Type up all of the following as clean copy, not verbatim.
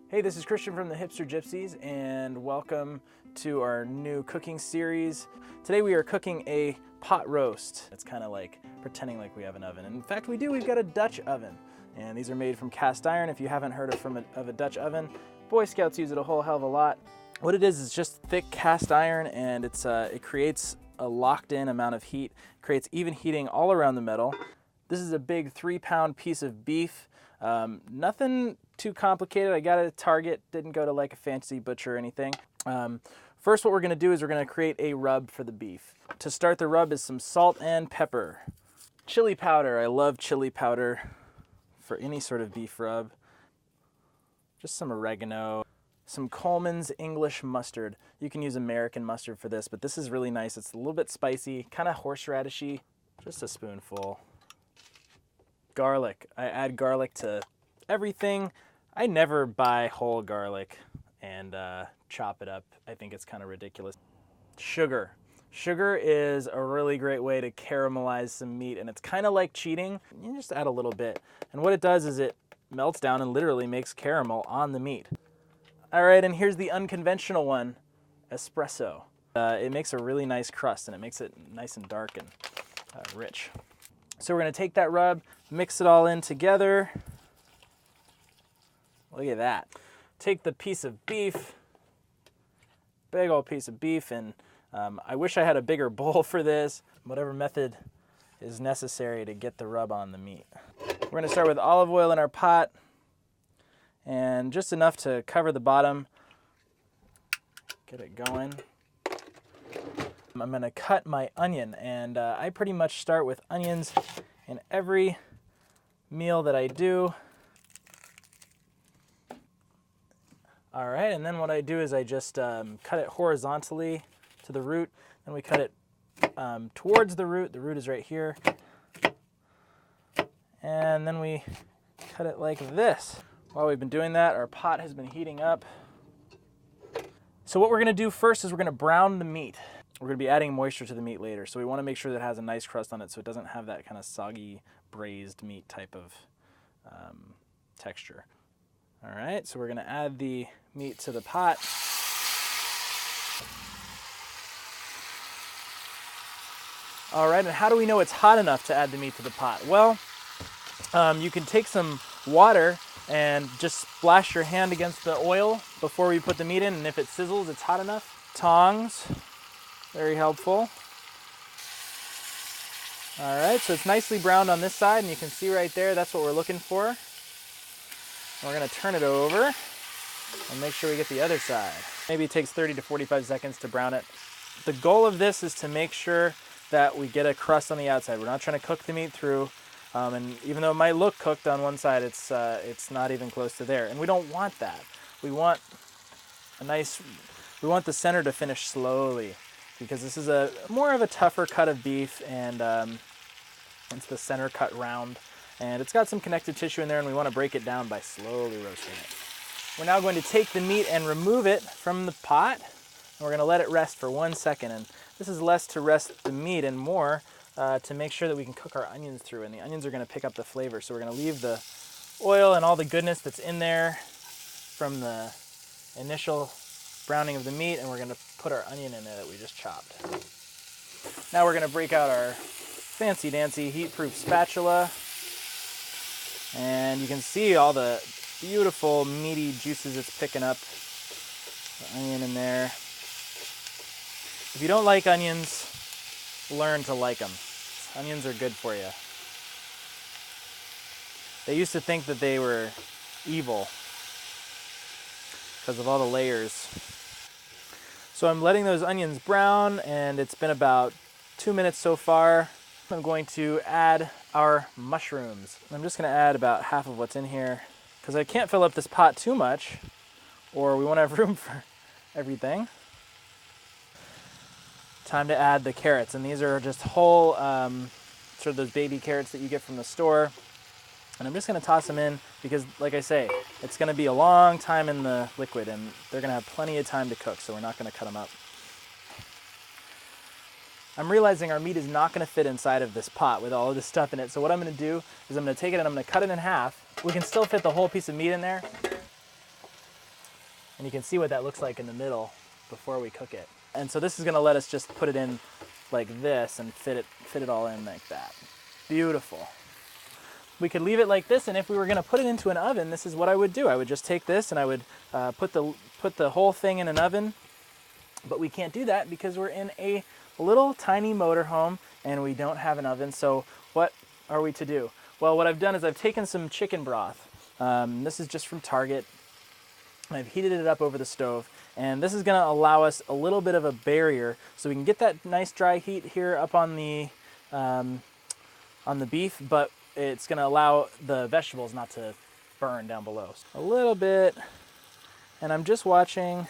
Hey, this is Christian from the Hipster Gypsies, and welcome to our new cooking series. Today we are cooking a pot roast. It's kind of like pretending like we have an oven. And in fact, we do. We've got a Dutch oven, and these are made from cast iron. If you haven't heard of a Dutch oven, Boy Scouts use it a whole hell of a lot. What it is just thick cast iron, and it creates a locked-in amount of heat, creates even heating all around the metal. This is a big 3-pound piece of beef. Nothing too complicated. I got it at Target, didn't go to like a fancy butcher or anything. First, what we're going to do is we're going to create a rub for the beef. To start the rub is some salt and pepper. Chili powder. I love chili powder for any sort of beef rub. Just some oregano. Some Coleman's English mustard. You can use American mustard for this, but this is really nice. It's a little bit spicy, kind of horseradishy. Just a spoonful. Garlic. I add garlic to everything. I never buy whole garlic and chop it up. I think it's kind of ridiculous. Sugar. Sugar is a really great way to caramelize some meat, and it's kind of like cheating. You just add a little bit. And what it does is it melts down and literally makes caramel on the meat. All right, and here's the unconventional one, espresso. It makes a really nice crust, and it makes it nice and dark and rich. So we're going to take that rub, mix it all in together. Look at that. Take the piece of beef, big old piece of beef, and I wish I had a bigger bowl for this. Whatever method is necessary to get the rub on the meat. We're going to start with olive oil in our pot, and just enough to cover the bottom. Get it going. I'm going to cut my onion, and I pretty much start with onions in every meal that I do. All right, and then what I do is I just cut it horizontally to the root, then we cut it towards the root. The root is right here. And then we cut it like this. While we've been doing that, our pot has been heating up. So what we're going to do first is we're going to brown the meat. We're going to be adding moisture to the meat later, so we want to make sure that it has a nice crust on it so it doesn't have that kind of soggy, braised meat type of texture. All right, so we're going to add the meat to the pot. All right, and how do we know it's hot enough to add the meat to the pot? Well, you can take some water and just splash your hand against the oil before we put the meat in, and if it sizzles, it's hot enough. Tongs, very helpful. All right, so it's nicely browned on this side, and you can see right there, that's what we're looking for. We're gonna turn it over and make sure we get the other side. Maybe it takes 30 to 45 seconds to brown it. The goal of this is to make sure that we get a crust on the outside. We're not trying to cook the meat through. And even though it might look cooked on one side, it's not even close to there. And we don't want that. We want the center to finish slowly, because this is more of a tougher cut of beef, and it's the center cut round. And it's got some connective tissue in there, and we want to break it down by slowly roasting it. We're now going to take the meat and remove it from the pot, and we're going to let it rest for 1 second. And this is less to rest the meat and more to make sure that we can cook our onions through, and the onions are going to pick up the flavor. So we're going to leave the oil and all the goodness that's in there from the initial browning of the meat, and we're going to put our onion in there that we just chopped. Now we're going to break out our fancy dancy heat-proof spatula, and you can see all the beautiful meaty juices it's picking up. The onion in there. If you don't like onions, learn to like them. Onions are good for you. They used to think that they were evil because of all the layers. So I'm letting those onions brown, and it's been about 2 minutes so far. I'm going to add our mushrooms. I'm just going to add about half of what's in here, because I can't fill up this pot too much, or we won't have room for everything. Time to add the carrots, and these are just whole, sort of those baby carrots that you get from the store. And I'm just going to toss them in because, like I say, it's going to be a long time in the liquid, and they're going to have plenty of time to cook, so we're not going to cut them up. I'm realizing our meat is not going to fit inside of this pot with all of this stuff in it, so what I'm going to do is I'm going to take it and I'm going to cut it in half. We can still fit the whole piece of meat in there. And you can see what that looks like in the middle before we cook it. And so this is gonna let us just put it in like this and fit it all in like that. Beautiful. We could leave it like this, and if we were gonna put it into an oven, this is what I would do. I would just take this and I would put the whole thing in an oven, but we can't do that because we're in a little tiny motorhome and we don't have an oven. So what are we to do? Well, what I've done is I've taken some chicken broth. This is just from Target. I've heated it up over the stove, and this is gonna allow us a little bit of a barrier so we can get that nice dry heat here up on the beef, but it's gonna allow the vegetables not to burn down below. A little bit, and I'm just watching.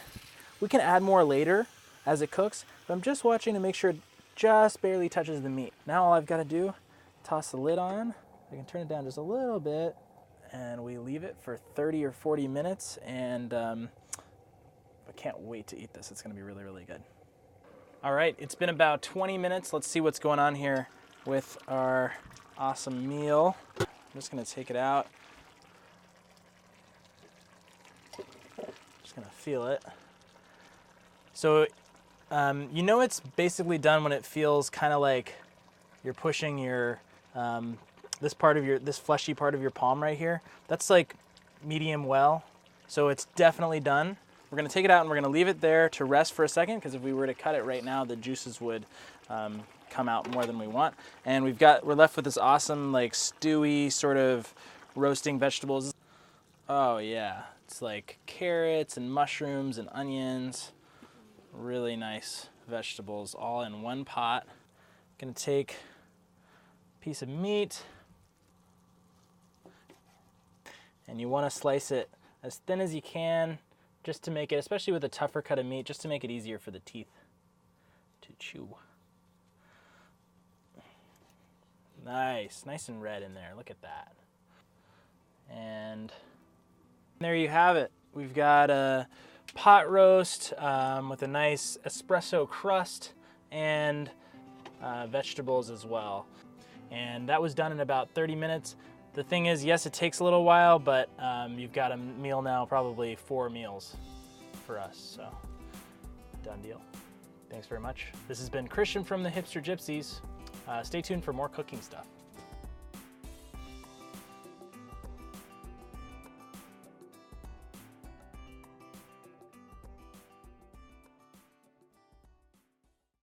We can add more later as it cooks, but I'm just watching to make sure it just barely touches the meat. Now all I've gotta do, toss the lid on. I can turn it down just a little bit, and we leave it for 30 or 40 minutes, and I can't wait to eat this. It's gonna be really, really good. All right, it's been about 20 minutes. Let's see what's going on here with our awesome meal. I'm just gonna take it out. Just gonna feel it. So, you know it's basically done when it feels kind of like you're pushing your, this fleshy part of your palm right here. That's like medium well, so it's definitely done. We're gonna take it out and we're gonna leave it there to rest for a second, because if we were to cut it right now, the juices would come out more than we want. And we're left with this awesome like stewy sort of roasting vegetables. Oh yeah, it's like carrots and mushrooms and onions. Really nice vegetables all in one pot. Gonna take a piece of meat, and you want to slice it as thin as you can, just to make it, especially with a tougher cut of meat, just to make it easier for the teeth to chew. Nice and red in there, look at that. And there you have it. We've got a pot roast with a nice espresso crust and vegetables as well. And that was done in about 30 minutes. The thing is, yes, it takes a little while, but you've got a meal now, probably 4 meals for us, so done deal. Thanks very much. This has been Christian from the Hipster Gypsies. Stay tuned for more cooking stuff.